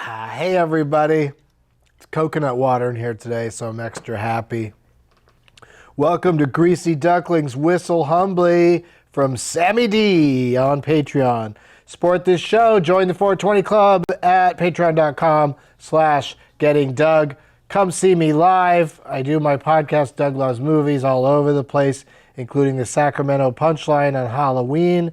Hey everybody, it's coconut water in here today, so I'm extra happy. Welcome to Greasy Ducklings Whistle Humbly from Sammy D on Patreon. Support this show, join the 420 Club at patreon.com/gettingdoug. Come see me live. I do my podcast, Doug Loves Movies, all over the place, including the Sacramento Punchline on Halloween.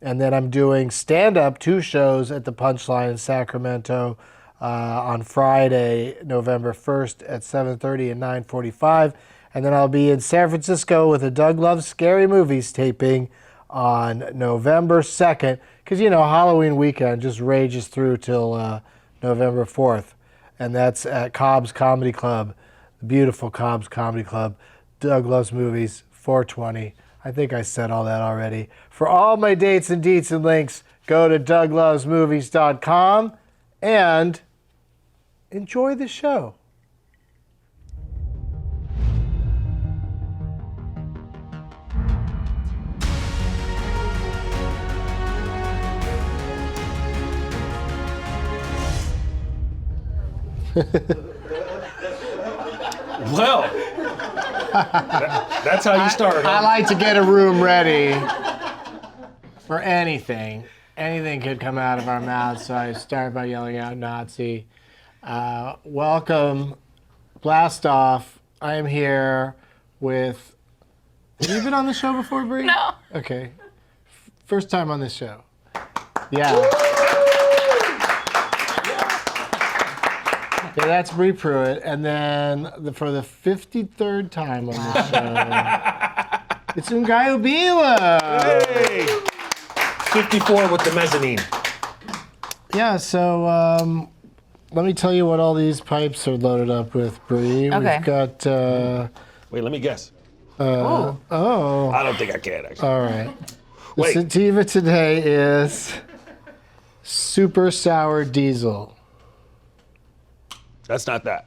And then I'm doing stand-up, 2 shows at the Punchline in Sacramento on Friday, November 1st at 7:30 and 9:45. And then I'll be in San Francisco with a Doug Loves Scary Movies taping on November 2nd. Because, you know, Halloween weekend just rages through till November 4th. And that's at Cobb's Comedy Club, the beautiful Cobb's Comedy Club. Doug Loves Movies, 420. I think I said all that already. For all my dates and deets and links, go to douglovesmovies.com and enjoy the show. Well, that's how you start. Huh? I like to get a room ready for anything. Anything could come out of our mouths, so I start by yelling out Nazi. Welcome, blast off. I am here with... Have you been on the show before, Bri? No. Okay. First time on this show. Yeah. Yeah, that's Bri Pruett. And then for the 53rd time on the show, it's Ngaio Bealum. Hey! 54 with the mezzanine. Yeah, so let me tell you what all these pipes are loaded up with, Bri. Okay. We've got... Wait, let me guess. oh. I don't think I can, actually. All right. The Wait. sativa today is super sour diesel. That's not that.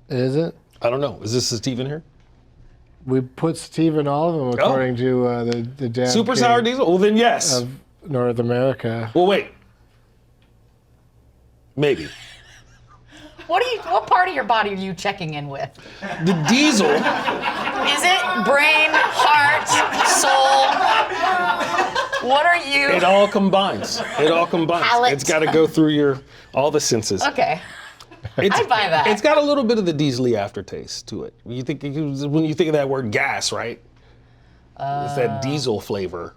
Is it? I don't know. Is this Steve in here? We put sativa in all of them according to the damn Super king sour diesel? Well, then yes. of North America. Well, wait. Maybe. What part of your body are you checking in with? The diesel, Is it brain, heart, soul? What are you? it all combines. It all combines. Palate. It's got to go through all the senses. Okay. It's, I buy that. It's got a little bit of the diesel-y aftertaste to it. When you think of that word gas, right? It's that diesel flavor.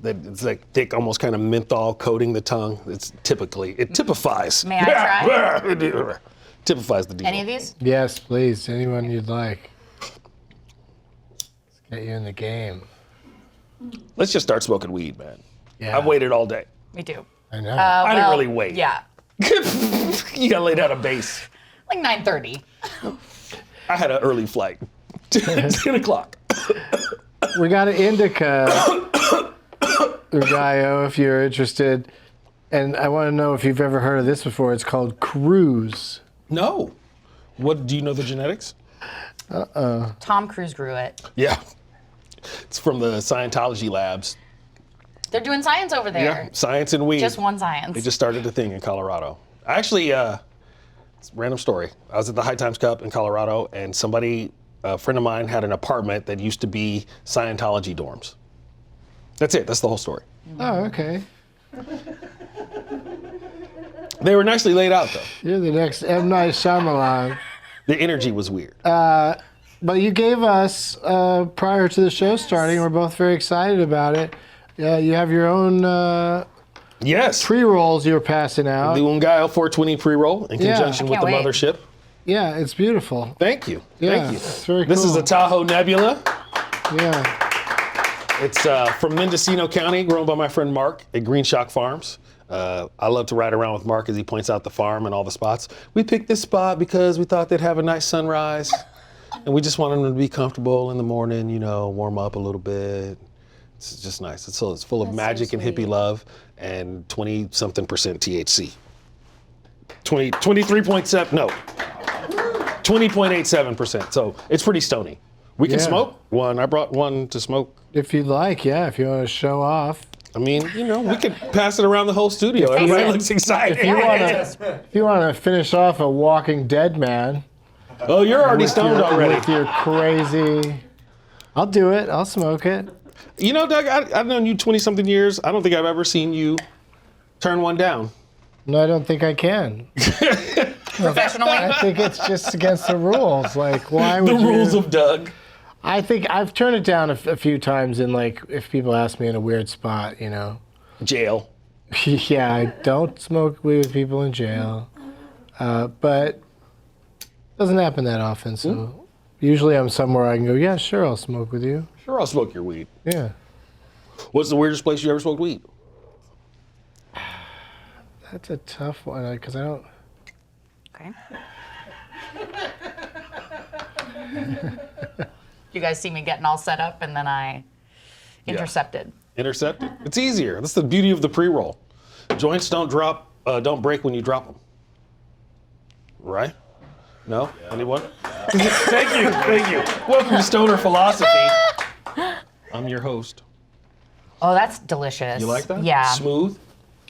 That it's like thick, almost kind of menthol coating the tongue. It typifies. May I try? Typifies the diesel. Any of these? Yes, please. Anyone you'd like. Let's get you in the game. Let's just start smoking weed, man. Yeah. I've waited all day. Me too. I know. I didn't really wait. Yeah. You gotta lay down a base. Like 9:30. I had an early flight. 10 o'clock. We got an indica, Ngaio, if you're interested. And I want to know if you've ever heard of this before. It's called Cruise. No. What, do you know the genetics? Tom Cruise grew it. Yeah. It's from the Scientology labs. They're doing science over there. Yeah, science and weed. Just one science. They just started a thing in Colorado. Actually, it's a random story. I was at the High Times Cup in Colorado, and a friend of mine had an apartment that used to be Scientology dorms. That's it. That's the whole story. Oh, okay. They were nicely laid out, though. You're the next M. Night Shyamalan. The energy was weird. But you gave us, prior to the show starting, we're both very excited about it. You have your own Yes. pre-rolls you were passing out. The Ngaio 420 pre-roll in conjunction with Can't the wait. mothership. Yeah, it's beautiful. Thank you. Yeah, Thank you. it's very This is cool. the Tahoe Nebula. Yeah. It's from Mendocino County, grown by my friend Mark at Green Shock Farms. I love to ride around with Mark as he points out the farm and all the spots. We picked this spot because we thought they'd have a nice sunrise. And we just wanted them to be comfortable in the morning, you know, warm up a little bit. It's just nice. It's full of That's magic so and hippie sweet. love and 20-something% THC. 23.7, no, 20.87%. So it's pretty stony. We can Yeah. smoke one. I brought one to smoke. If you'd like, yeah, if you want to show off. I mean, we could pass it around the whole studio. Everybody looks excited. If you want to finish off a Walking Dead man. Oh, you're already stoned already. With your crazy. I'll do it. I'll smoke it. Doug, I've known you 20-something years. I don't think I've ever seen you turn one down. No, I don't think I can. Professionally? I think it's just against the rules. Like, why would The rules of Doug. I think I've turned it down a few times in, like, if people ask me in a weird spot, Jail. Yeah, I don't smoke weed with people in jail. But it doesn't happen that often, so usually I'm somewhere I can go, yeah, sure, I'll smoke with you. Sure, I'll smoke your weed. Yeah. What's the weirdest place you ever smoked weed? That's a tough one, because I don't... Okay. You guys see me getting all set up, and then I intercepted. Intercepted. It's easier. That's the beauty of the pre-roll. Joints don't break when you drop them. Right? No? Anyone? Thank you. Welcome to Stoner Philosophy. I'm your host. Oh, that's delicious. You like that? Yeah. Smooth.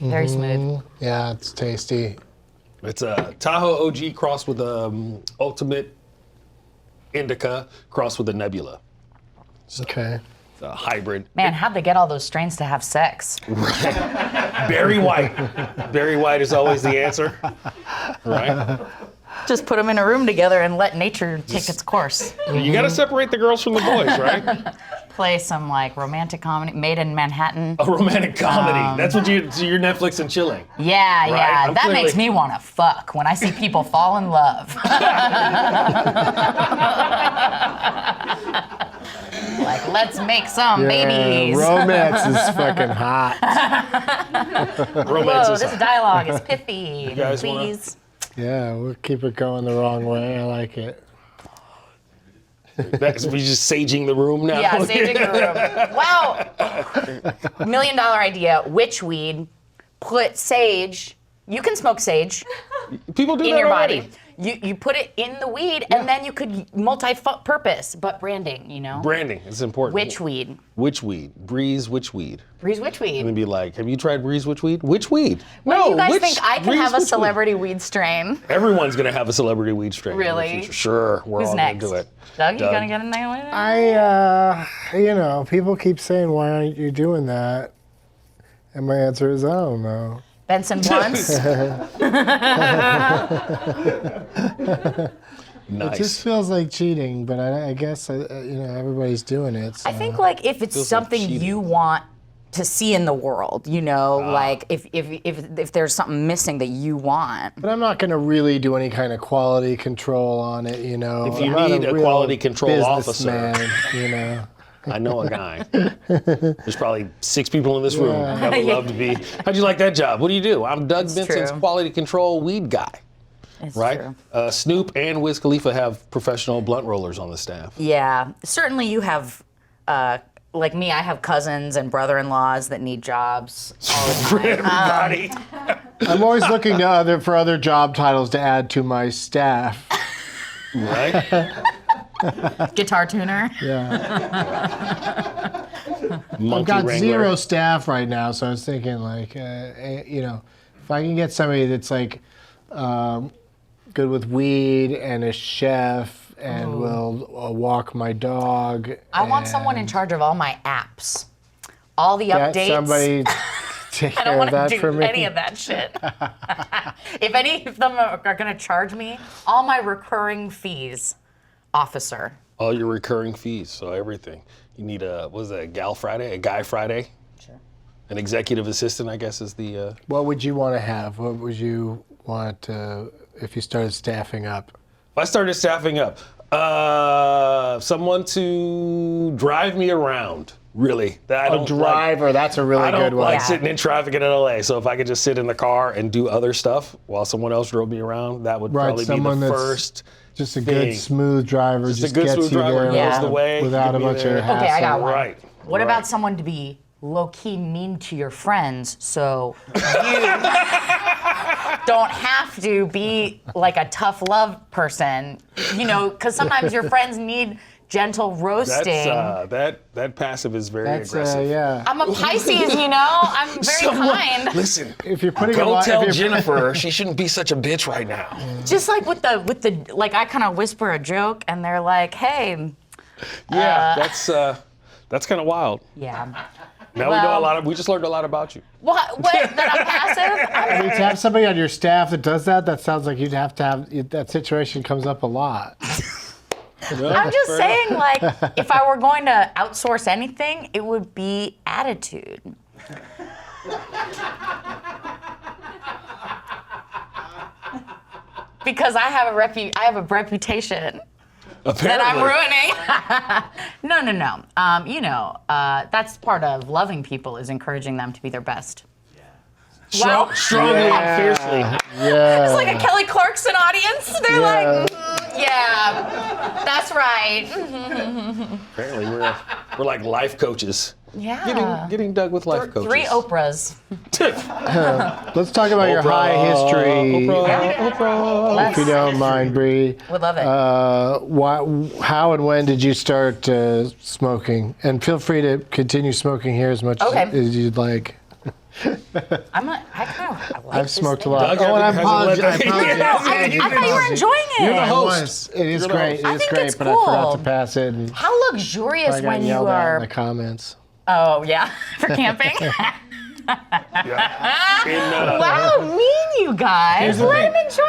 Very smooth. Yeah, it's tasty. It's a Tahoe OG crossed with Ultimate Indica crossed with a Nebula. Okay. It's a hybrid. Man, how'd they get all those strains to have sex? Berry White. Berry White is always the answer. Right? Just put them in a room together and let nature take its course. You got to separate the girls from the boys, right? Play some like romantic comedy, Made in Manhattan. A romantic comedy. That's what you're Netflix and chilling. Yeah, Right? yeah. I'm That clearly- makes me want to fuck when I see people fall in love. Like, let's make some babies. Romance is fucking hot. Romance Whoa, is this dialogue is pithy. guys wanna- Please. Yeah, we'll keep it going the wrong way. I like it. we just saging the room now. Yeah, saving the room. Wow. $1 million idea. Witch weed. Put sage. You can smoke sage People do in that your already. body. You put it in the weed, and then you could multi-purpose, but branding, Branding is important. Witch weed. Witch weed. Breeze witch weed. Breeze witch weed. And then be like, have you tried Breeze witch weed? Which weed? When do you guys which think I can Breeze have a witch weed? celebrity weed strain? Everyone's going to have a celebrity weed strain. Really? In the future. Sure. We're Who's all next? going to do it. Doug, you gonna get in there with it? People keep saying, why aren't you doing that? And my answer is, I don't know. Benson blunts. Nice. It just feels like cheating, but I guess, everybody's doing it. So. I think like if it's Feels like something cheating. you want to see in the world, like if there's something missing that you want. But I'm not going to really do any kind of quality control on it, If you need a quality control officer. officer. I know a guy. There's probably 6 people in this room that would love to be. How'd you like that job? What do you do? I'm Doug Benson's true. quality control weed guy. It's Right? true. Snoop and Wiz Khalifa have professional blunt rollers on the staff. Yeah, certainly you have, like me, I have cousins and brother-in-laws that need jobs all the time. Everybody. I'm always looking for other job titles to add to my staff. Right? Guitar tuner. Yeah. Monkey I've got wrangler. 0 staff right now, so I was thinking, like, if I can get somebody that's like good with weed and a chef and will walk my dog. I want someone in charge of all my apps, all the Get updates. somebody take I care don't of want that to for do me. any of that shit. If any of them are going to charge me, all my recurring fees, officer. All your recurring fees, so everything. You need a Gal Friday, a Guy Friday? Sure. An executive assistant, I guess, is the... What would you want to have? What would you want to, if you started staffing up? If I started staffing up, someone to drive me around, really. That I A don't driver, that's a really I good don't one. like Yeah. sitting in traffic in LA, so if I could just sit in the car and do other stuff while someone else drove me around, that would Right, probably be someone the that's first Just a thing. good, smooth driver. Just a Just good gets smooth you driver there who knows Yeah. the way. without get a me bunch there. of hassle. Okay, I got one. Right. What right. about someone to be low-key mean to your friends so you don't have to be like a tough love person, because sometimes your friends need gentle roasting. That passive is very That's aggressive. yeah. I'm a Pisces, you know. I'm very kind. Listen, If you're putting go a tell if you're- Jennifer she shouldn't be such a bitch right now. Just like with the like, I kind of whisper a joke, and they're like, "Hey." Yeah, that's kind of wild. Yeah. Now we know a lot. We just learned a lot about you. What? That I'm passive? I mean, to have somebody on your staff that does that, that sounds like you'd have to have that situation comes up a lot. I'm just saying, like, if I were going to outsource anything, it would be attitude. Because I have a reputation that I'm ruining. No. You know, that's part of loving people is encouraging them to be their best. Wow. Strongly and fiercely. Yeah. It's like a Kelly Clarkson audience. They're like, yeah, that's right. Apparently, we're like life coaches. Yeah. Getting dug with life coaches. 3 Oprahs. Let's talk about your high history, Oprah. if you don't mind, Bri. Would love it. How and when did you start smoking? And feel free to continue smoking here as much as you'd like. I like I've this smoked a thing. lot. Doug Oh, and I hasn't let apologize. that- I thought you were enjoying it. You're the It host. was. It is You're the great. host. It is think great, it's but I forgot cool. to pass it. And How luxurious I got when you yelled at in are. the comments. Oh yeah, for camping. Yeah. Wow, mean you guys. Let him enjoy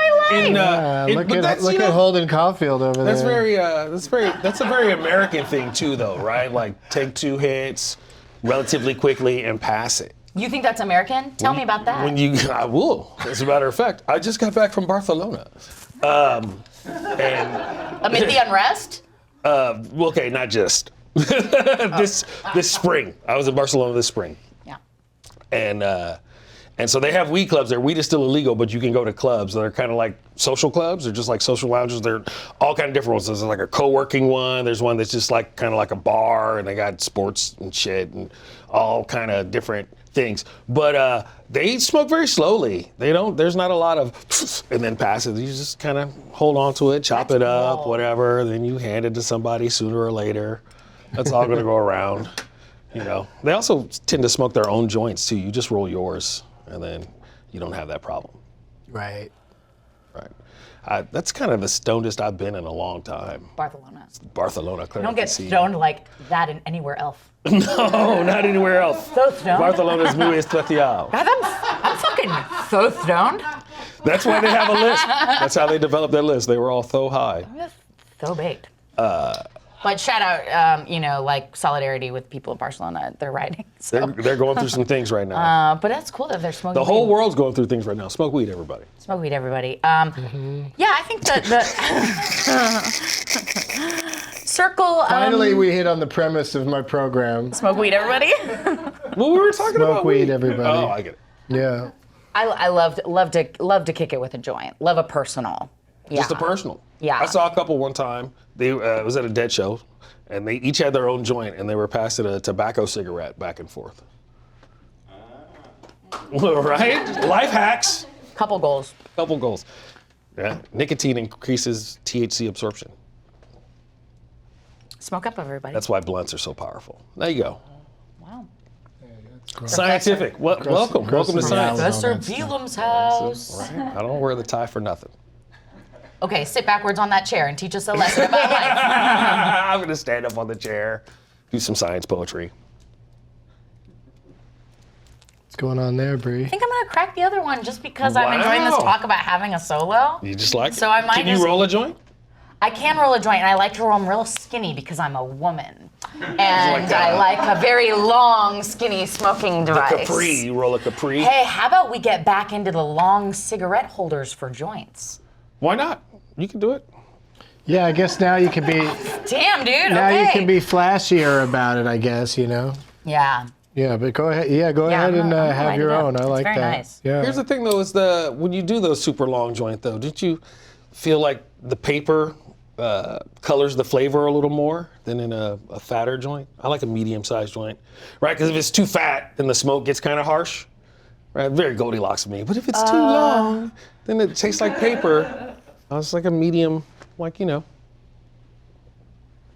life. Look at Holden Caulfield over That's there. that's a very American thing too, though, right? Like take 2 hits relatively quickly and pass it. You think that's American? Tell me about that. I will. As a matter of fact, I just got back from Barcelona, and Amid the unrest? okay, not just this spring. I was in Barcelona this spring. Yeah. And so they have weed clubs there. Weed is still illegal, but you can go to clubs that are kind of like social clubs. They're just like social lounges. They're all kind of different ones. There's like a co-working one. There's one that's just like kind of like a bar, and they got sports and shit and all kind of different things. But they smoke very slowly. There's not a lot of and then pass it. You just kind of hold on to it, chop it up, cool. whatever. Then you hand it to somebody sooner or later. That's all going to go around. You know, they also tend to smoke their own joints too. You just roll yours, and then you don't have that problem. Right. Right. That's kind of the stonedest I've been in a long time. Barcelona. Barcelona. You don't get stoned like that in anywhere else. No, not anywhere else. So stoned. Barcelona's muy especial. God, I'm fucking so stoned. That's why they have a list. That's how they developed their list. They were all so high. I'm so baked. But shout out, like solidarity with people of Barcelona. They're riding. So. They're going through some things right now. But that's cool that they're smoking. The whole weed. world's going through things right now. Smoke weed, everybody. Smoke weed, everybody. Yeah, I think that the circle. Finally, we hit on the premise of my program. Smoke weed, everybody. Well, we were talking Smoke about weed, everybody. Oh, I get it. Yeah. I love to kick it with a joint. Love a personal. Yeah. Just a personal. Yeah. I saw a couple one time. They it was at a dead show, and they each had their own joint, and they were passing a tobacco cigarette back and forth. Right? Life hacks. Couple goals. Couple goals. Yeah. Nicotine increases THC absorption. Smoke up, everybody. That's why blunts are so powerful. There you go. Wow. Scientific. Welcome to science. Professor Bealum's house. Right? I don't wear the tie for nothing. Okay, sit backwards on that chair and teach us a lesson about life. I'm going to stand up on the chair, do some science poetry. What's going on there, Bri? I think I'm gonna crack the other one just because I'm enjoying this Wow. talk about having a solo. You just like it? So I might Can you just- roll a joint? I can roll a joint, and I like to roll them real skinny because I'm a woman, and like that. I like a very long, skinny smoking device. Capri. You roll a Capri? Hey, how about we get back into the long cigarette holders for joints? Why not? You can do it. Yeah, I guess now you can be Damn, dude. now okay. you can be flashier about it. I guess Yeah. Yeah, but go ahead. Yeah, go ahead I'm and gonna have light your it up. own. I It's like very that. nice. Yeah. Here's the thing, though, is when you do those super long joint, though, did you feel like the paper colors the flavor a little more than in a fatter joint? I like a medium-sized joint, right? Because if it's too fat, then the smoke gets kind of harsh, right? Very Goldilocks to me. But if it's too long, then it tastes like paper. It's like a medium, like,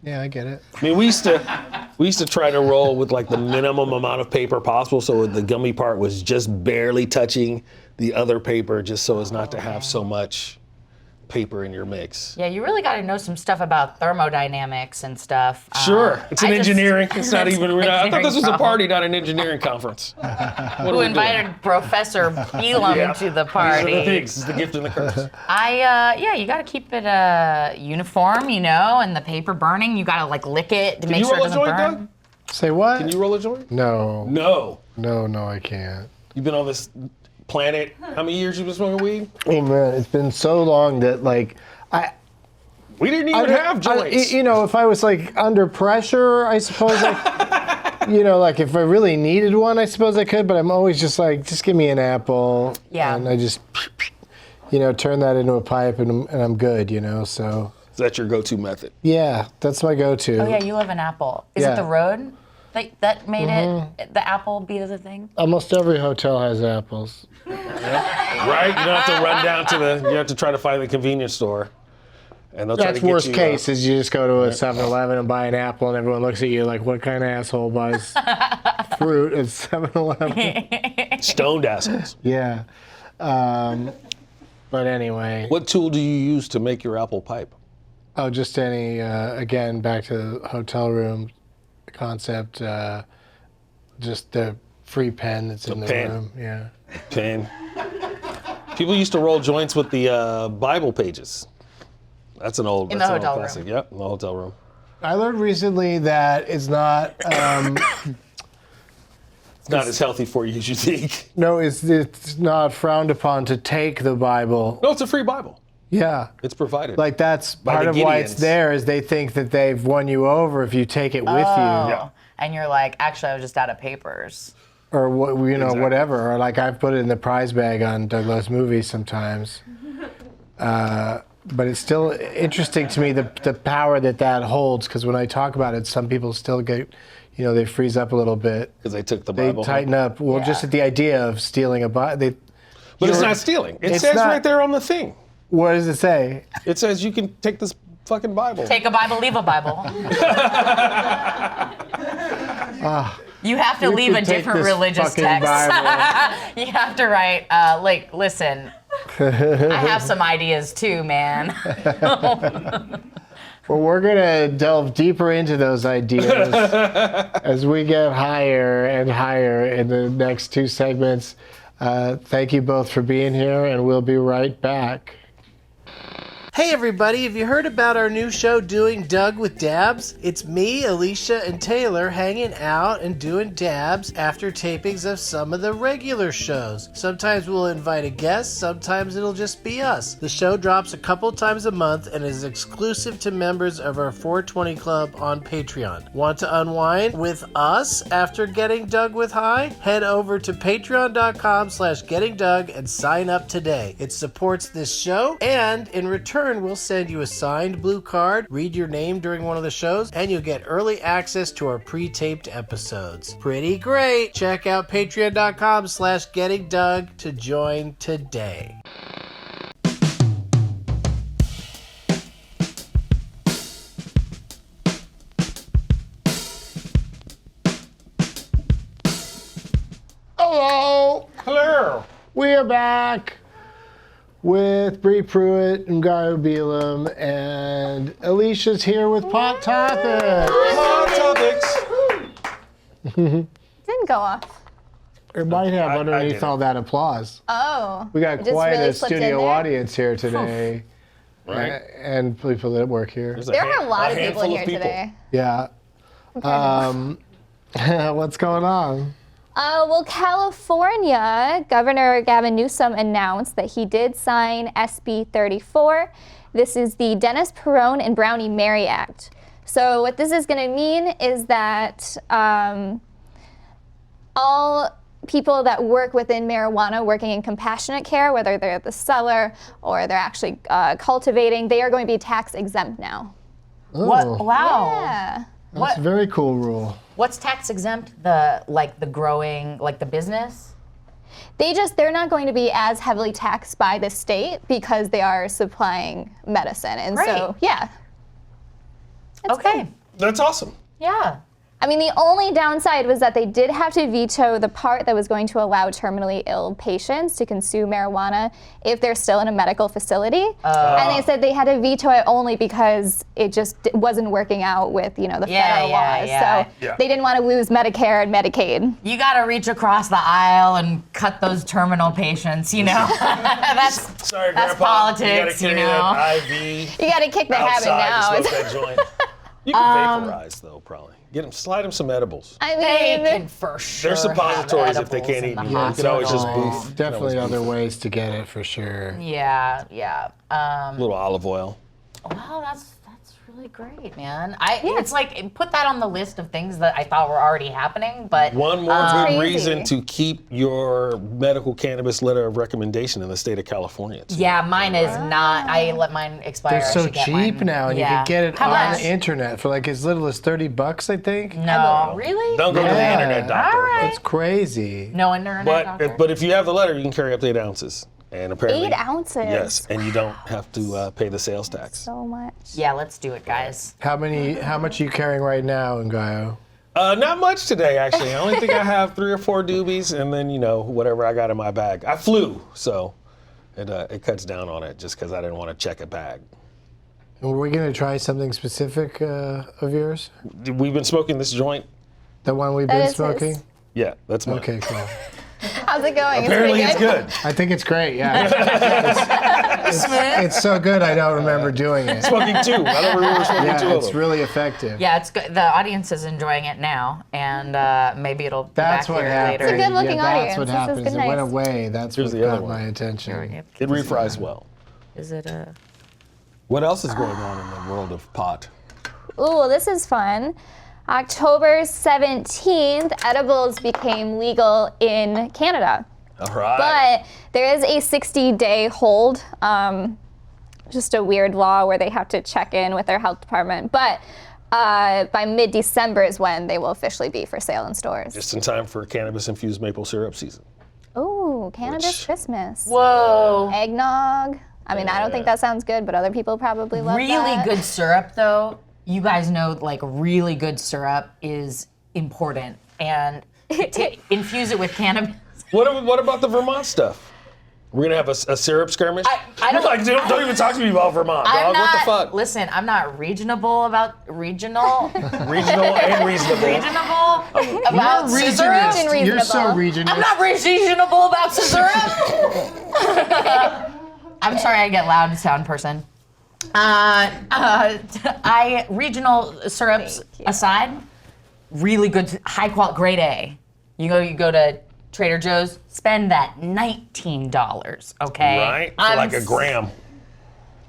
Yeah, I get it. I mean, we used to try to roll with like the minimum amount of paper possible, so the gummy part was just barely touching the other paper, just so as not to have so much paper in your mix. Yeah, you really got to know some stuff about thermodynamics and stuff. Sure, it's an engineering. It's not even. I thought this was a party, not an engineering conference. Who invited Professor Bealum to the party? These are the things. It's the gift and the curse. Yeah, you got to keep it uniform, and the paper burning, you got to like lick it to make sure it doesn't burn. Doug? Say what? Can you roll a joint? No. No. I can't. You've been on this planet. How many years you been smoking weed? Oh man, it's been so long that like we didn't even have joints. If I was like under pressure, I suppose like like if I really needed one, I suppose I could, but I'm always just like, just give me an apple. Yeah. And I just turn that into a pipe and I'm good, so. Is that your go-to method? Yeah, that's my go-to. Oh yeah, you love an apple. Is it the road that made it the apple be the thing? Almost every hotel has apples. Right? You don't have to run down to you have to try to find the convenience store. And they'll try to That's get worst you, case is you just go to a 7-Eleven and buy an apple and everyone looks at you like, what kind of asshole buys fruit at 7-Eleven? Stoned assholes. Yeah. But anyway. What tool do you use to make your apple pipe? Oh, just any, again, back to the hotel room concept, just the free pen that's in the room. Yeah. Pen. People used to roll joints with the Bible pages. That's an old classic. Room. Yep, in the hotel room. I learned recently that it's not. It's not as healthy for you as you think. No, it's not frowned upon to take the Bible. No, it's a free Bible. Yeah. It's provided. Like that's part of why it's there is they think that they've won you over if you take it with you. Yeah. And you're like, actually, I was just out of papers. Or Exactly. whatever. Or like I've put it in the prize bag on Doug Loves Movies sometimes. But it's still interesting to me the power that holds, because when I talk about it, some people still get, they freeze up a little bit. Because they took the They Bible. tighten up. Well, just at the idea of stealing a Bible. But it's not stealing. It says right there on the thing. What does it say? It says you can take this fucking Bible. Take a Bible, leave a Bible. You have to leave a different religious text. You have to write, listen, I have some ideas too, man. Well, we're going to delve deeper into those ideas as we get higher and higher in the next two segments. Thank you both for being here, and we'll be right back. Hey everybody, have you heard about our new show, Doing Doug with Dabs? It's me, Alicia, and Taylor hanging out and doing dabs after tapings of some of the regular shows. Sometimes we'll invite a guest, sometimes it'll just be us. The show drops a couple times a month and is exclusive to members of our 420 Club on Patreon. Want to unwind with us after getting Doug with High? Head over to patreon.com/gettingdoug and sign up today. It supports this show, and in return, we'll send you a signed blue card, read your name during one of the shows, and you'll get early access to our pre-taped episodes. Pretty great! Check out patreon.com/gettingdoug to join today. Hello! Hello. We are back with Bri Pruett Ngaio Bealum, and Alicia's here with Pot Topics. Hot topics. Didn't go off. It might have I underneath did. all that applause. Oh. We got It just quite really a slipped in studio there? audience here today, Right. and people that work here. There's There are a lot of people in handful here today. Yeah. What's going on? Well, California Governor Gavin Newsom announced that he did sign SB 34. This is the Dennis Perone and Brownie Mary Act. So what this is going to mean is that all people that work within marijuana, working in compassionate care, whether they're the seller or they're actually cultivating, they are going to be tax exempt now. What? Oh, Wow. Yeah. that's a very cool rule. What's tax exempt? The growing, the business? They're not going to be as heavily taxed by the state because they are supplying medicine. And so, Right. yeah. Okay. That's awesome. Yeah. I mean, the only downside was that they did have to veto the part that was going to allow terminally ill patients to consume marijuana if they're still in a medical facility. And they said they had to veto it only because it just wasn't working out with, the federal laws. So they didn't want to lose Medicare and Medicaid. You got to reach across the aisle and cut those terminal patients, That's Sorry, that's Grandpa. politics, You gotta carry that IV You got to kick the habit now. outside to smoke that joint. You can vaporize, though, probably. Slide them some edibles. I They mean, can for sure. There's suppositories if they can't eat have you. edibles in You the can always just hospital. boof. Definitely other ways to get it for sure. Yeah. A little olive oil. Wow, that's really great, man. It's like put that on the list of things that I thought were already happening, but One more good Crazy. reason to keep your medical cannabis letter of recommendation in the state of California. Too. yeah, mine is not. I let mine expire. They're I so should get cheap mine. now, and you Yeah. can get it How on much? the internet for like as little as $30, I think. No, really? Don't go to the Yeah. internet, doctor. All right. It's crazy. No internet doctor? But if you have the letter, you can carry up to 8 ounces. And apparently, 8 ounces. Yes, and you don't have to pay the sales tax. so much. Yeah, let's do it, guys. How much are you carrying right now, Ngaio? Not much today, actually. I only think I have 3 or 4 doobies, and then whatever I got in my bag. I flew, so it cuts down on it just because I didn't want to check a bag. Were we gonna try something specific of yours? We've been smoking this joint. The one we've That been is his. smoking? Yeah, that's mine. Okay, cool. How's it going? Apparently, it's good. I think it's great. Yeah. it's so good. I don't remember doing it. Smoking 2. I don't remember smoking 2 Yeah, of it's them. really effective. Yeah, it's good. The audience is enjoying it now, and maybe it'll be That's back what here happened. later. It's a good-looking That's audience. what This is happens. good, It went nice. away. That's Here's what the other got one. my attention. It refries well. Is it a? What else is going on in the world of pot? Ooh, this is fun. October 17th, edibles became legal in Canada. All right. But there is a 60-day hold, just a weird law where they have to check in with their health department. But by mid-December is when they will officially be for sale in stores. Just in time for cannabis-infused maple syrup season. Ooh, cannabis Which- Christmas. Whoa! Eggnog. I mean, I don't think that sounds good, but other people probably love Really that. good syrup, though. You guys know, like, really good syrup is important, and to infuse it with cannabis. What about the Vermont stuff? We're gonna have a syrup skirmish. I don't- Like, don't even talk to me about Vermont, dog. What the fuck? Listen, I'm not regional about Regional and reasonable. about scissor. Region You're so reasonable. regional. I'm not reasonable about scissor. I'm sorry, I get loud, sound person. Regional syrups aside, really good, high quality, grade A. You go to Trader Joe's, spend that $19, okay? Right? For like a gram.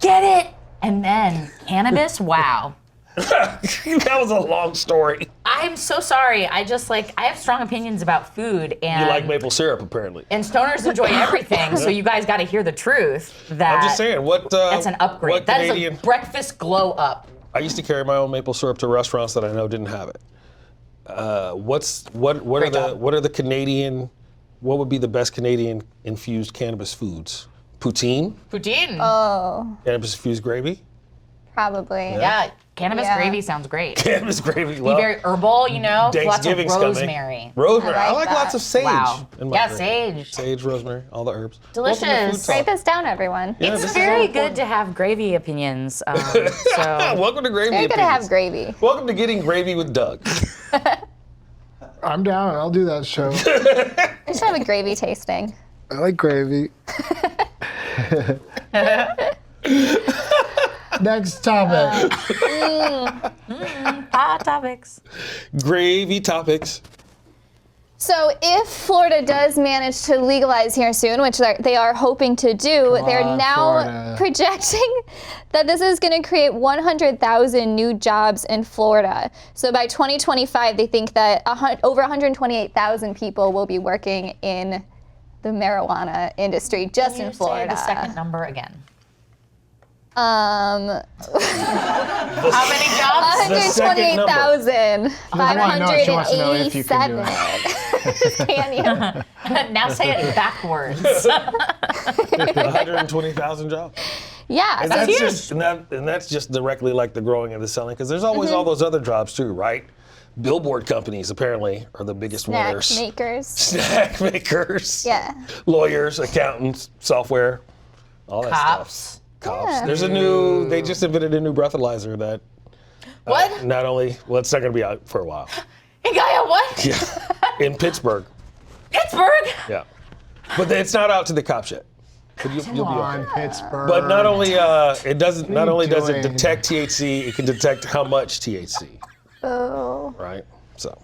Get it! And then cannabis, wow. That was a long story. I'm so sorry. I have strong opinions about food, and You like maple syrup, apparently. and stoners enjoy everything. So you guys got to hear the truth. That I'm just saying, what? that's an upgrade. What That is Canadian? a breakfast glow up. I used to carry my own maple syrup to restaurants that I know didn't have it. What are the Canadian? What would be the best Canadian infused cannabis foods? Poutine, Poutine. Oh, cannabis infused gravy, probably. yeah, cannabis Yeah. gravy sounds great. cannabis gravy. Be very herbal, lots of Thanksgiving's coming. rosemary. Rosemary. I I like like lots that. of sage. Wow. in my Yeah, gravy. sage. Sage, rosemary, all the herbs. Delicious. Welcome to Food Write Talk. this down, everyone. Yeah, this It's is very all good important. to have gravy opinions. So Welcome to Gravy. You're gonna have Opinions. gravy. Welcome to Getting Gravy with Doug. I'm down. I'll do that show. I should have a gravy tasting. I like gravy. Next topic. hot topics. Gravy topics. So if Florida does manage to legalize here soon, which they are hoping to do, they're on, now Florida. projecting that this is going to create 100,000 new jobs in Florida. So by 2025, they think that over 128,000 people will be working in the marijuana industry just Can in you Florida. say the second number again? Um, How many jobs? The second number. 128,587. Can you? Now say it backwards. 120,000 jobs. Yeah. And So that's huge. just and that's just directly like the growing and the selling, because there's always all those other jobs too, right? Billboard companies apparently are the biggest snack winners. makers. Snack makers. Yeah. Lawyers, accountants, software, all that Cops. stuff. Cops. Yeah. There's they just invented a new breathalyzer that What? not only, well, it's not going to be out for a while. Hey, Gaia, what? Yeah. In Pittsburgh. Pittsburgh? Yeah. But it's not out to the cops yet. But you'll be Come on, okay. Pittsburgh. But not only it doesn't not only does it doing? detect THC, it can detect how much THC, Oh. right? So,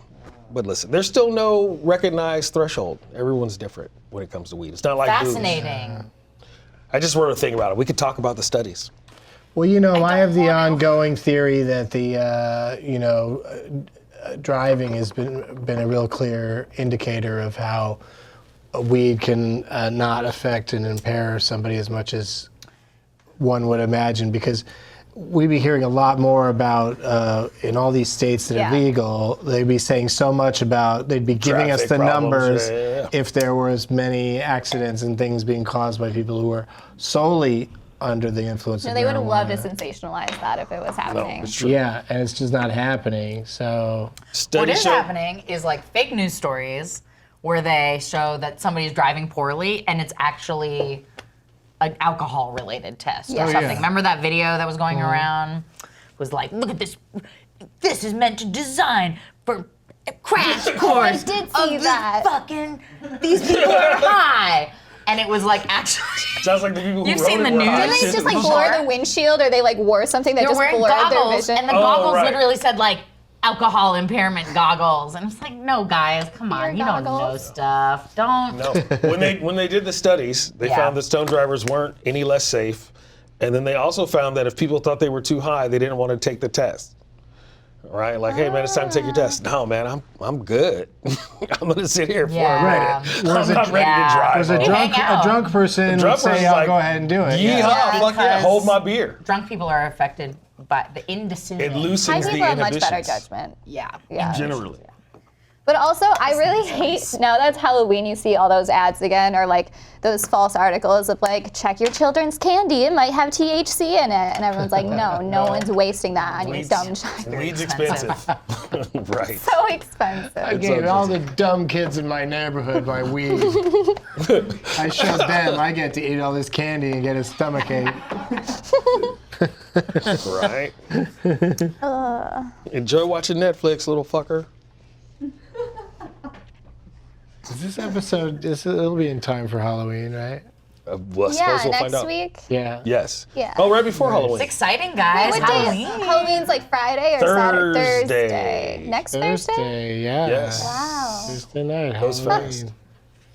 but listen, there's still no recognized threshold. Everyone's different when it comes to weed. It's not like booze. Fascinating. I just wrote a thing about it. We could talk about the studies. Well, you know, I have the wanna- ongoing theory that the, driving has been a real clear indicator of how weed can not affect and impair somebody as much as one would imagine, because we'd be hearing a lot more about in all these states that Yeah. are legal, they'd be saying so much about, they'd be giving us Traffic the problems, numbers yeah. if there were as many accidents and things being caused by people who were solely under the influence No, of they would have loved to marijuana. sensationalize that if it was No, happening. it's true. Yeah, and it's just not happening. So What Studies is show- happening is like fake news stories where they show that somebody's driving poorly and it's actually an alcohol related test Yeah. or Oh, something. yeah. Remember that video that was going around? It was like, look at this. This is meant to design for a crash course. did see of that. These people are high. And it was like actually. Sounds like the people who You've wrote seen it the were news? high Didn't they shit just like before. blur the windshield, or they like wore something that They're just wearing blurred goggles, their and vision? the goggles right. literally said like alcohol impairment goggles, and it's like, no, guys, come on, you don't know goggles. stuff. Don't. No. When they did the studies, they Yeah. found that stone drivers weren't any less safe, and then they also found that if people thought they were too high, they didn't want to take the test. Right? Like, hey man, it's time to take your test. No, man, I'm good. I'm gonna sit here for Yeah. a Right. minute. I'm not ready Yeah. to drive. was a They home. hang out. drunk person drunk would say, person's "I'll like, go ahead and do it." Yeehaw, Yeah, fuck yeah, because- hold my beer. Drunk people are affected by the indecision. It High loosens the people have much inhibitions. better judgment. Yeah. Yeah. Generally. But also, I really hate, now that's Halloween, you see all those ads again, or like those false articles of like, check your children's candy, it might have THC in it. And everyone's like, no one's wasting that on your Weed's- dumb child. Weed's expensive. expensive. Right. So expensive. I gave all the dumb kids in my neighborhood my weed. I showed them I get to eat all this candy and get a stomachache. Right. Enjoy watching Netflix, little fucker. Is this episode? It'll be in time for Halloween, right? Well, I Yeah, suppose we'll next find out. week. Yeah. Yes. Yeah. Oh, right before Halloween. It's exciting, guys. What day is Halloween. Halloween's like Friday or Saturday? Thursday. Thursday. Next Thursday? Thursday, yeah. Yes. Wow. Thursday night, Goes Halloween. fast.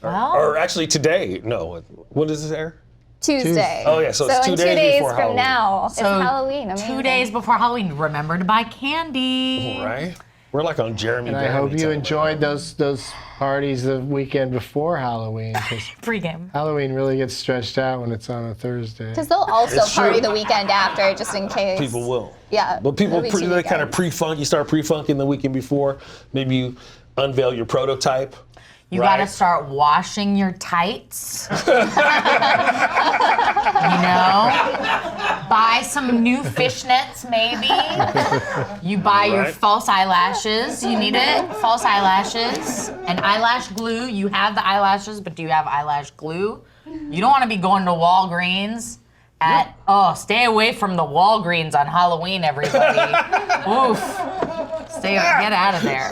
Well, Or actually today. No. When does this air? Tuesday. Oh, yeah, so it's 2 in 2 days days before from Halloween. now, it's so Halloween. 2 Amazing. days before Halloween, remember to buy candy. Right? We're like on Jeremy And I Barry hope you time. enjoyed those parties the weekend before Halloween, because Pre-game. Halloween really gets stretched out when it's on a Thursday. Because they'll also It's true. party the weekend after, just in case. People will. Yeah. But people, it'll be two they kind of weekends. pre-funk. You start pre-funking the weekend before. Maybe you unveil your prototype. You Right. gotta start washing your tights. You know? Buy some new fishnets, maybe. You buy your Right. false eyelashes. You need it. False eyelashes. And eyelash glue. You have the eyelashes, but do you have eyelash glue? You don't wanna be going to Walgreens stay away from the Walgreens on Halloween, everybody. Oof. Get out of there.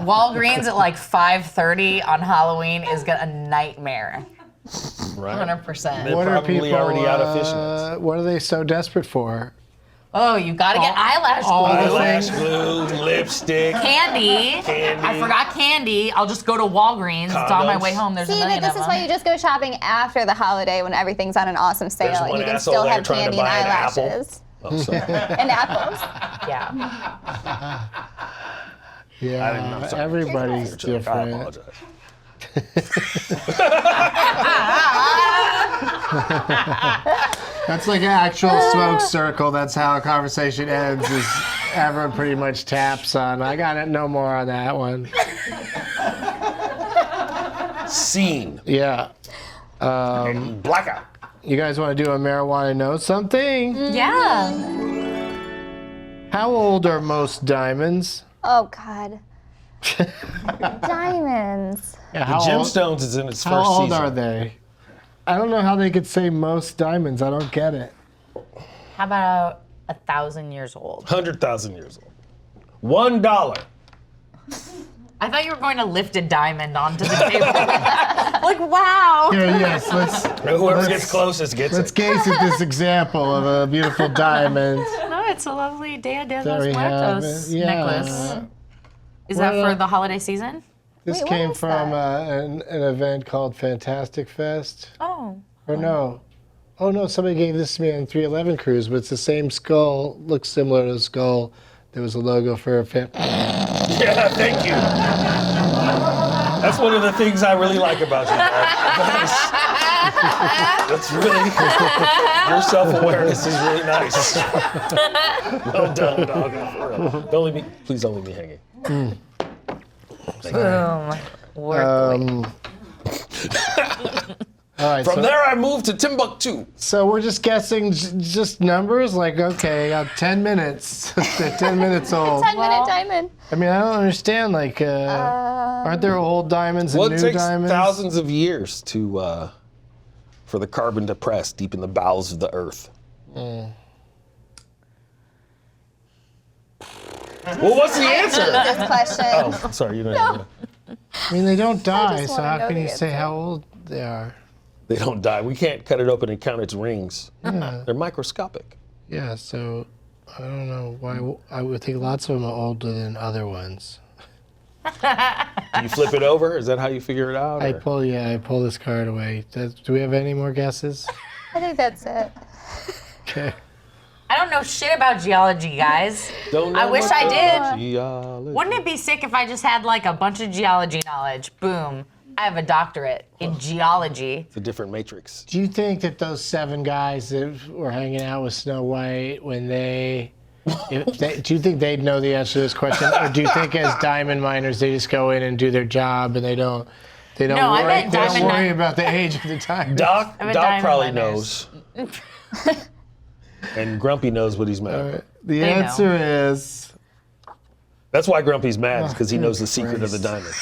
Walgreens at like 5:30 on Halloween is a nightmare. Right? 100%. They're What are probably people? already out of fishnets. What are they so desperate for? Oh, you gotta get eyelash all glue. the Eyelash glue, lipstick. Candy. Candy. I forgot candy. I'll just go to Walgreens. It's on my Condoms. way home. There's a See, million but this of is them. why you just go shopping after the holiday when everything's on an awesome sale There's and one you can asshole still there have trying to candy and buy an apple. eyelashes. Oh, sorry. And apples. Yeah. Yeah, I'm sorry. everybody's I different. apologize. That's like an actual smoke circle. That's how a conversation ends. Is everyone pretty much taps on? I got it. No more on that one. Scene. Yeah. Blackout. You guys want to do a marijuana know something? Yeah. How old are most diamonds? Oh, God. Diamonds. Yeah, The Gemstones is in its how first old season. are they? I don't know how they could say most diamonds. I don't get it. How about 1,000 years old? 100,000 years old. $1. I thought you were going to lift a diamond onto the table. Like, wow. Yeah, yes, Whoever gets closest gets let's it. gaze at this example of a beautiful diamond. No, it's a lovely Dia de There los we have Muertos it. Yeah. necklace. Is that Well, for the holiday season? This Wait, what came is from that? an event called Fantastic Fest. Oh. Or no. Oh no, somebody gave this to me on 311 cruise, but it's the same skull, looks similar to the skull. There was a logo for a Yeah, thank you. That's one of the things I really like about you, Mark. That's really, your self-awareness is really nice. Well done, dog. For real. Please don't leave me hanging. Boom. Worth All right, From there, I moved to Timbuktu. so we're just guessing just numbers? Like, okay, I got 10 minutes. They're 10 minutes old. 10-minute diamond. I mean, I don't understand, like, aren't there old diamonds and Well, new it takes diamonds? thousands of years to for the carbon to press deep in the bowels of the earth. Well, what's the answer? This question. Oh, sorry, you don't know. I mean, they don't die, just so wanna how know can the you say answer. how old they are? They don't die. We can't cut it open and count its rings. They're microscopic. Yeah, so I don't know why. I would think lots of them are older than other ones. Do you flip it over? Is that how you figure it out? I or- pull this card away. Do we have any more guesses? I think that's it. Okay. I don't know shit about geology, guys. Don't I know wish much I about did. geology. Wouldn't it be sick if I just had like a bunch of geology knowledge? Boom. I have a doctorate in geology. It's a different matrix. Do you think that those 7 guys that were hanging out with Snow White, when do you think they'd know the answer to this question, or do you think as diamond miners they just go in and do their job and they don't No, I worry, meant they don't diamond worry min- about the age of the diamond? Doc I'm a diamond probably miners. knows. And Grumpy knows what he's mad about. The They know. answer is That's why Grumpy's mad, because he good knows the secret of the Christ. diamond.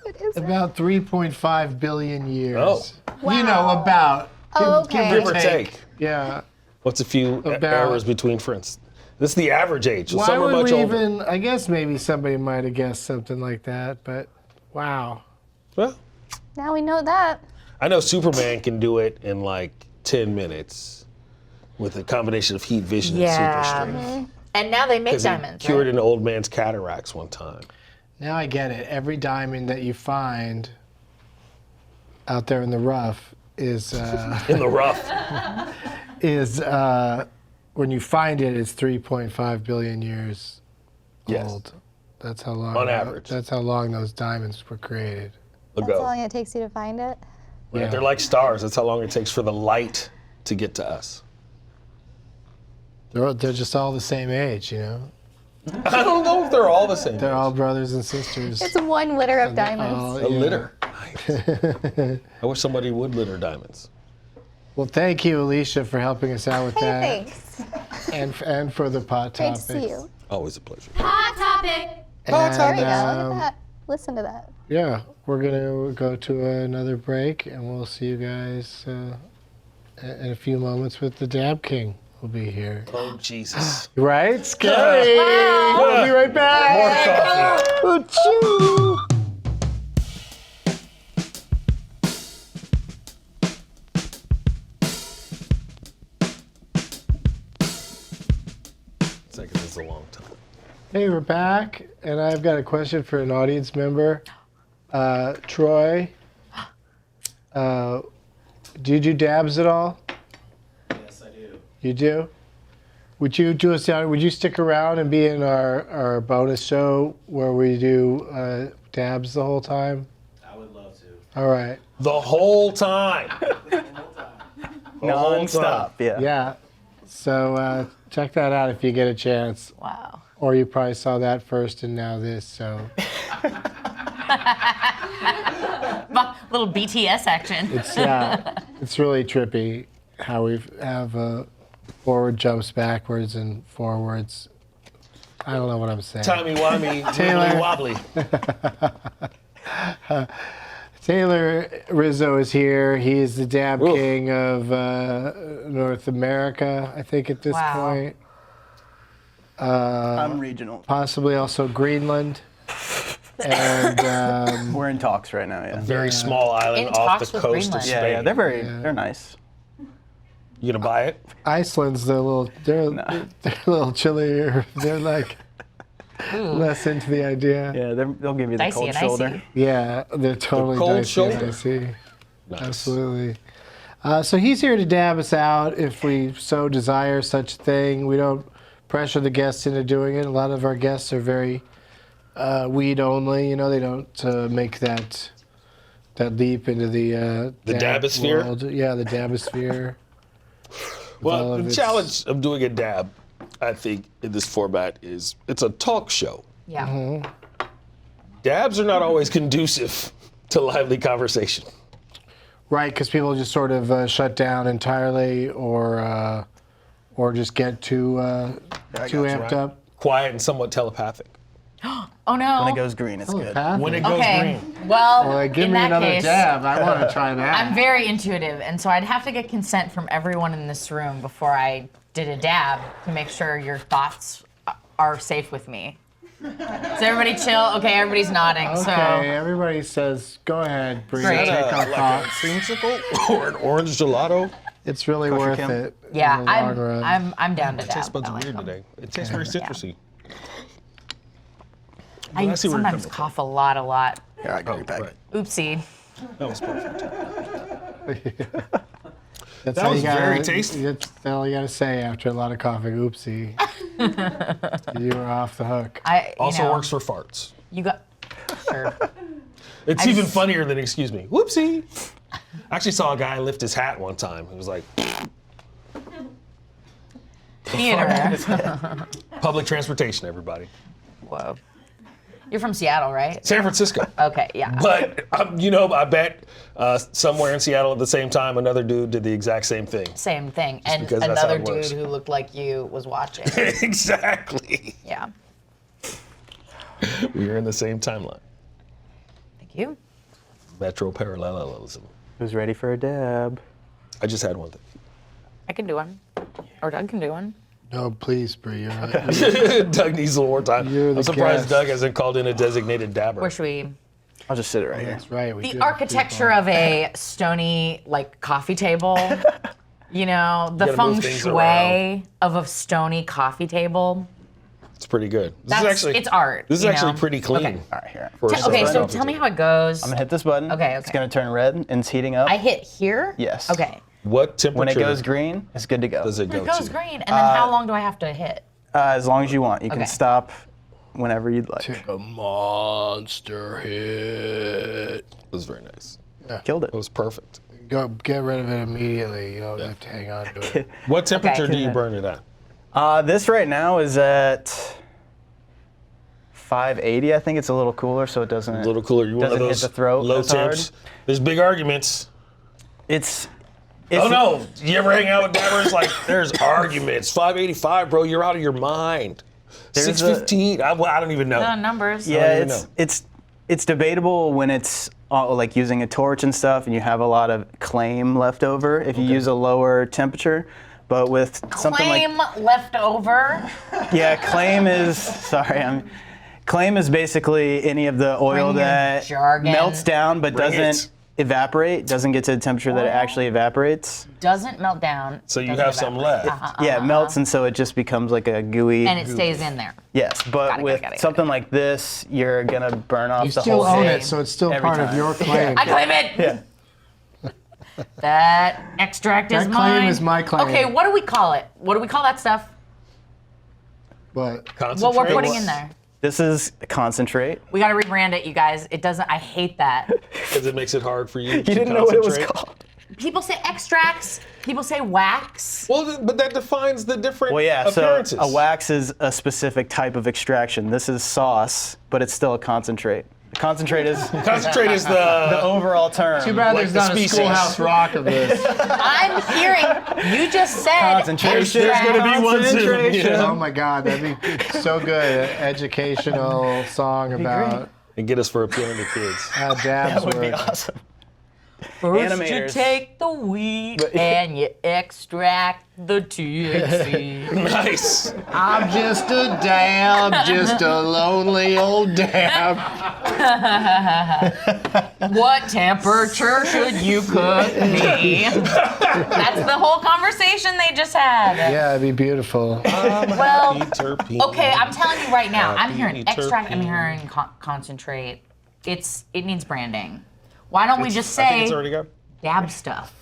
What is it? about 3.5 billion years. Oh. You know, about. Oh, okay. Give or take. Yeah. What's a few About- errors between friends? This is the average age. So Why some are would much we older. even? I guess maybe somebody might have guessed something like that, but wow. Well, Now we know that. I know Superman can do it in like 10 minutes with a combination of heat vision and super strength. And now they make Because he diamonds. cured Right? an old man's cataracts one time. Now I get it. Every diamond that you find out there in the rough is In the rough. when you find it, it's 3.5 billion years Yes. old. That's how long. On average. That's how long those diamonds were created. That's how Ago. long it takes you to find it. Right? Yeah. They're like stars. That's how long it takes for the light to get to us. They're just all the same age, you know. I don't know if they're all the same. They're all brothers and sisters. It's 1 litter of diamonds. all- A yeah. litter. Nice. I wish somebody would litter diamonds. Well, thank you, Alicia, for helping us out with Hey, that, thanks. and for the pot Great topics. to see you. Always a pleasure. There we go. Look at that. Listen to that. Yeah, we're gonna go to another break, and we'll see you guys in a few moments with the Dab King. Will be here. Oh, Jesus. Right? Scary. We'll be right back. More coffee. Ooh-choo. Second is a long time. Hey, we're back, and I've got a question for an audience member. Troy, do you do dabs at all? Yes, I do. You do? Would you do us out? Would you stick around and be in our bonus show where we do dabs the whole time? I would love to. All right. The whole time. The whole time. Non-stop, yeah. Yeah. So check that out if you get a chance. Wow. Or you probably saw that first and now this. So Little BTS action. It's really trippy how we have forward jumps backwards and forwards. I don't know what I'm saying. Timey-wimey, Taylor. wibbly-wobbly. Taylor Rizzo is here. He is the dab king of North America, I think, at this point. I'm regional. Possibly also Greenland. And We're in talks right now, yeah. Very small island In off the talks with coast of Greenland. Spain. Yeah, they're nice. You gonna buy it? Iceland's they're a little chillier. They're like less into the idea. Yeah, they'll give you the Dicey cold and shoulder. icy. Yeah, they're totally cold dicey shoulder. and icy. Nice. Absolutely. So he's here to dab us out if we so desire such a thing. We don't pressure the guests into doing it. A lot of our guests are very weed only. You know, they don't make that leap into the dabosphere? world. Yeah, the dabosphere. Well, the challenge of doing a dab, I think, in this format is it's a talk show. Yeah. Dabs are not always conducive to lively conversation. Right, because people just sort of shut down entirely, or just get too amped up. Quiet and somewhat telepathic. Oh no. When it goes green, it's good. When it goes Okay. green. Well, Give in me that another case, dab. I want to try that. I'm very intuitive, and so I'd have to get consent from everyone in this room before I did a dab to make sure your thoughts are safe with me. Is everybody chill? Okay, everybody's nodding. Okay, So everybody says, go ahead, Bri, Great. take our Like a thoughts. creamsicle or an orange gelato. It's really Kosher worth Kim? it. yeah, in the long run. I'm down to Taste dab. buds I are like weird them. today. It tastes very citrusy. I I see where you're sometimes coming cough a lot. Here, I got you back. Right. Oopsie. That was perfect. That's That all was you gotta, very tasty. That's all you got to say after a lot of coughing. Oopsie. You were off the hook. Also works for farts. You got sure. It's even funnier than excuse me. Whoopsie. I actually saw a guy lift his hat one time. He was like, Theater. public transportation, everybody. Whoa. You're from Seattle, right? San Francisco. Okay, yeah. But, I bet somewhere in Seattle at the same time, another dude did the exact same thing. Same thing. And because that's how another it dude works. who looked like you was watching. Exactly. Yeah. We are in the same timeline. Thank you. Metro parallelism. Who's ready for a dab? I just had one thing. I can do one. Or Doug can do one. No, please, Bri. Doug needs a little more time. You're the I'm surprised guest. Doug hasn't called in a designated dabber. Where should we? I'll just sit it right here. That's right. We The do architecture people. of a stony, coffee table. You know, the gotta feng move things shui of a stony coffee table. It's pretty good. It's art. This is you actually know? pretty clean. Okay. All right, here. for a Okay, so coffee tell me table. how it goes. I'm gonna hit this button. Okay, It's okay. gonna turn red and it's heating up. I hit here? Yes. Okay. What temperature When it goes green, it's good to go. does it go It goes to? green, and then how long do I have to hit? As long as you want. You can Okay. stop whenever you'd like. Take a monster hit. It was very nice. Killed it. It was perfect. Go get rid of it immediately. You don't have to hang on to it. What temperature do you burn it at? This right now is at 580. I think it's a little cooler, so it doesn't. A little cooler. You one of Doesn't hit those the throat low as hard. temps. There's big arguments. It's Oh no! You ever hang out with dabbers? Like, there's arguments. 585, bro. You're out of your mind. There's a- 615. I don't even know. The numbers. Yeah, even know. it's debatable when it's like using a torch and stuff, and you have a lot of claim left over if you use a lower temperature. But with something Claim like left over. claim is claim is basically any of the oil Bring your that jargon. melts down but Bring doesn't it. evaporate, doesn't get to the temperature that it actually evaporates. Doesn't melt down. So you doesn't have some evaporate. left. Yeah, it melts, and so it just becomes like a gooey. And it stays in there. Yes, but Got it, with got it. something like this, you're gonna burn off You the still whole own thing. it, so it's still Every part of time. your claim. I claim it. Yeah. That extract is That mine. claim is my claim. Okay, what do we call it? What do we call that stuff? But What we're Concentrate. putting in there? This is concentrate. We got to rebrand it, you guys. It doesn't. I hate that. Because it makes it hard for you to You didn't know what it was concentrate. called. People say extracts. People say wax. Well, but that defines the different Well, yeah. So appearances. a wax is a specific type of extraction. This is sauce, but it's still a concentrate. Concentrate is Concentrate is the the. overall term. Too bad Like there's the not a species. Schoolhouse Rock of this. I'm hearing you just said Concentration. There's gonna be one soon. Concentration. Yeah. Oh my God, that'd be so good. An educational song about And get us for appealing to kids. how dabs That would be work. awesome. First you Animators. take the weed and you extract the THC. Nice. I'm just a dab, just a lonely old dab. What temperature should you cook me? That's the whole conversation they just had. Yeah, it'd be beautiful. Well, Terpene. okay, I'm telling you right now, I'm hearing Happy extract, I'm terpene. hearing concentrate. It needs branding. Why don't we just I think it's say already got. dab stuff?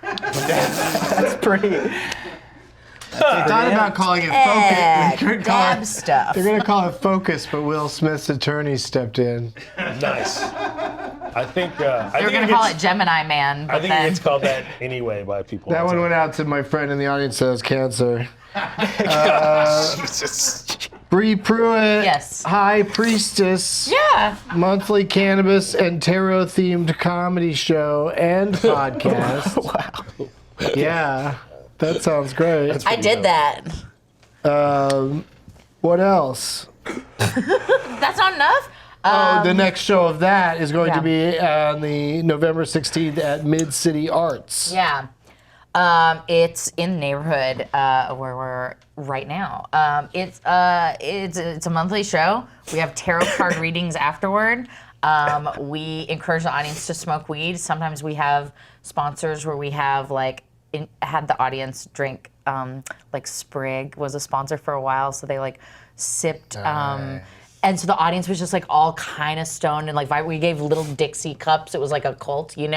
That's pretty. They thought about calling it Focus. They're gonna call Dab it- stuff. They're gonna call it Focus, but Will Smith's attorney stepped in. Nice. I think. They're think gonna call it Gemini Man, I but think then it's called that anyway by people. That all the one time. went out to my friend in the audience that has cancer. Jesus. Bri Pruett, Yes. High Priestess, yeah. monthly cannabis and tarot themed comedy show and podcast. Wow. Yeah, that sounds great. I did that. What else? That's not enough. The next show of that is going yeah. to be on the November 16th at Mid City Arts. Yeah. It's in the neighborhood where we're right now. It's a monthly show. We have tarot card readings afterward. We encourage the audience to smoke weed. Sometimes we have sponsors where we have had the audience drink. Like Sprig was a sponsor for a while, so they sipped. And so the audience was just all kind of stoned and we gave little Dixie cups. It was like a cult, and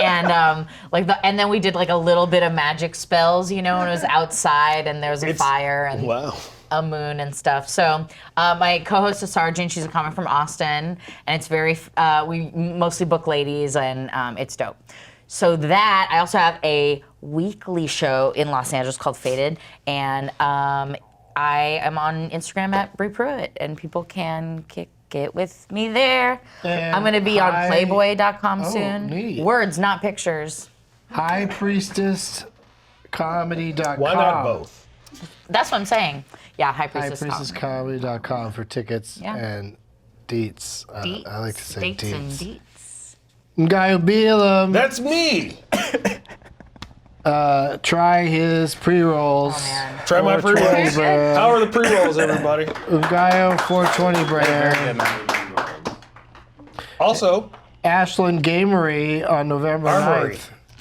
and then we did a little bit of magic spells, and it was outside and there was a fire and Wow. a moon and stuff. So my co-host is Sargent. She's a comic from Austin, and it's very we mostly book ladies, and it's dope. So that I also have a weekly show in Los Angeles called Faded, and I am on Instagram at Bri Pruett, and people can kick it with me there. And I'm going to be on hi- Playboy.com Oh, soon. neat. Words, not pictures. High Priestess Comedy.com. Why not both? That's what I'm saying. Yeah, High Priestess. HighPriestessComedy.com for tickets Yeah. and deets. Deets, I like to say dates and deets. deets. Ngaio Bealum. That's me. Try his pre-rolls. Oh, man. Try my 420 pre-rolls. brand. How are the pre-rolls, everybody? Ngaio 420 brand. Also, Ashland Gamery on November Armory.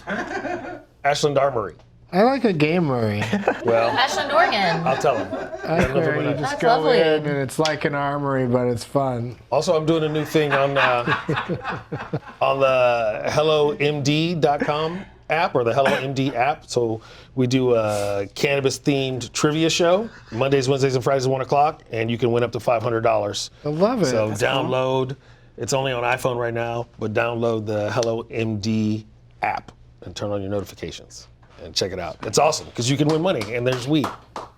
9th. Ashland Armory. I like a gamery. Well, Ashland, Oregon. I'll tell them. I like where you just That's go lovely. in and it's like an armory, but it's fun. Also, I'm doing a new thing on the HelloMD.com app or the HelloMD app. So we do a cannabis-themed trivia show Mondays, Wednesdays, and Fridays at 1 o'clock, and you can win up to $500. I love it. So download. It's only on iPhone right now, but download the HelloMD app and turn on your notifications and check it out. It's awesome because you can win money and there's weed,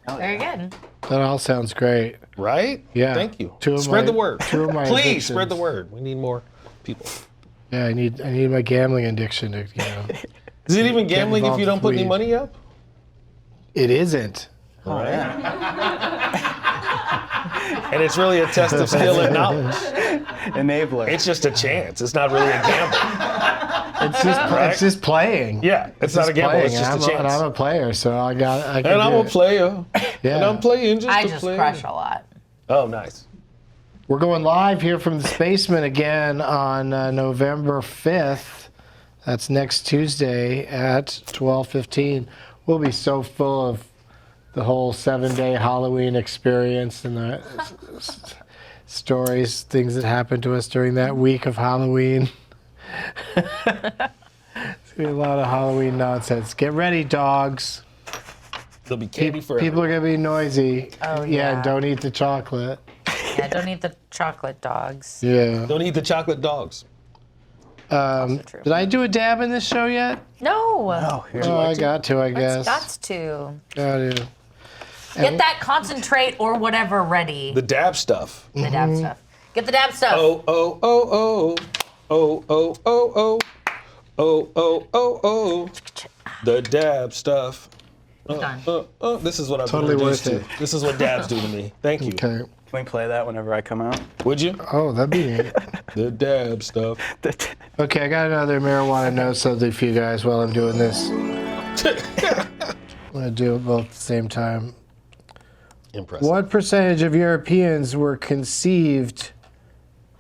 Very good. That all sounds great. right? Yeah. Thank you. Two of Spread my- the word. two of my Please spread addictions. the word. We need more people. Yeah, I need my gambling addiction to, Is it even gambling if involved you don't with put any weed. money up? It isn't. All right. And it's really a test of skill and knowledge. Enabler. It's just a chance. It's not really a gamble. It's just playing. Yeah, it's not a gamble. It's Playing. just a And I'm chance. a player, so I can And I'm do a it. player. Yeah. And I'm playing just I to just play. crush a lot. Oh, nice. We're going live here from the Spaceman again on November 5th. That's next Tuesday at 12:15. We'll be so full of the whole 7-day Halloween experience and the stories, things that happened to us during that week of Halloween. It's gonna be a lot of Halloween nonsense. Get ready, dogs. There'll be candy for People are gonna be noisy. Oh, Yeah, yeah. don't eat the chocolate. Yeah, don't eat the chocolate dogs. Yeah. Don't eat the chocolate dogs. true. Did I do a dab in this show yet? No. Oh, here. Oh, I got to, I guess. Got to. Got to. Get that concentrate or whatever ready. The dab stuff. The dab stuff. Get the dab stuff. Oh, oh, oh, oh. Oh, oh, oh, oh. Oh, oh, oh, oh. The dab stuff. Done. This is what I've Totally been introduced worth to. This is what dabs do to me. Thank you. Okay. Can we play that whenever I come out? Would you? Oh, that'd be neat. The dab stuff. Okay, I got another marijuana note something for you guys while I'm doing this. I'm gonna do it both at the same time. Impressive. What percentage of Europeans were conceived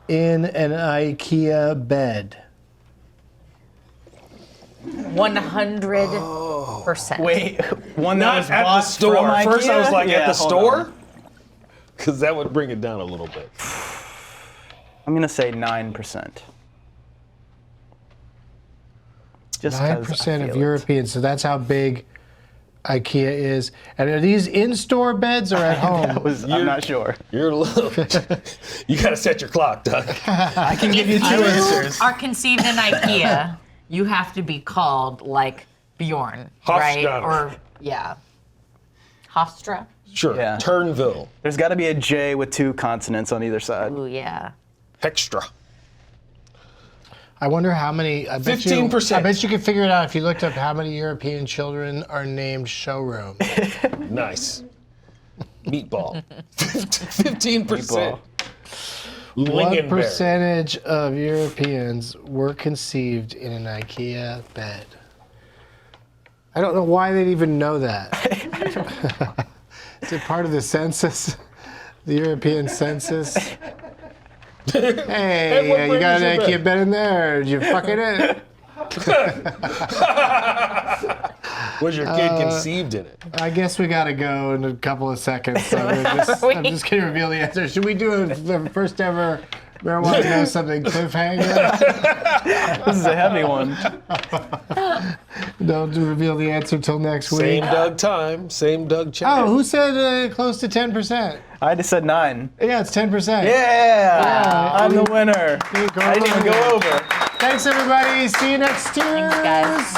in an IKEA bed? 100%. Wait, one that Not was at the bought store. from First I was Ikea? like, Yeah, at the hold store? on. Because that would bring it down a little bit. I'm gonna say 9%. Just 'cause I 9% of feel it. Europeans. So that's how big IKEA is. And are these in-store beds or at home? I'm not sure. You're a little. You got to set your clock, Doug. I can give you two answers. Are conceived in IKEA, you have to be called like Bjorn, right? Hofstadter. Or yeah, Hofstra. Sure. Yeah. Turnville. There's got to be a J with 2 consonants on either side. Ooh yeah. Extra. I wonder how many. I bet 15%. I bet you could figure it out if you looked up how many European children are named Showroom. Nice. Meatball. 15%. Meatball. What Lingonberry. percentage of Europeans were conceived in an IKEA bed? I don't know why they'd even know that. Is it part of the census? The European census? Hey, what you brings got you an back? IKEA bed in there? Did you fuck it in? Was your kid conceived in it? I guess we gotta go in a couple of seconds. So I'm just gonna reveal the answer. Should we do the first ever marijuana know something cliffhanger? This is a heavy one. Don't reveal the answer till next week. Same Doug time, same Doug channel. Oh, who said close to 10%? I just said 9. Yeah, it's 10%. Yeah! I'm the winner. Go I didn't even on. go over. Thanks, everybody. See you next Tuesday. Thanks, guys.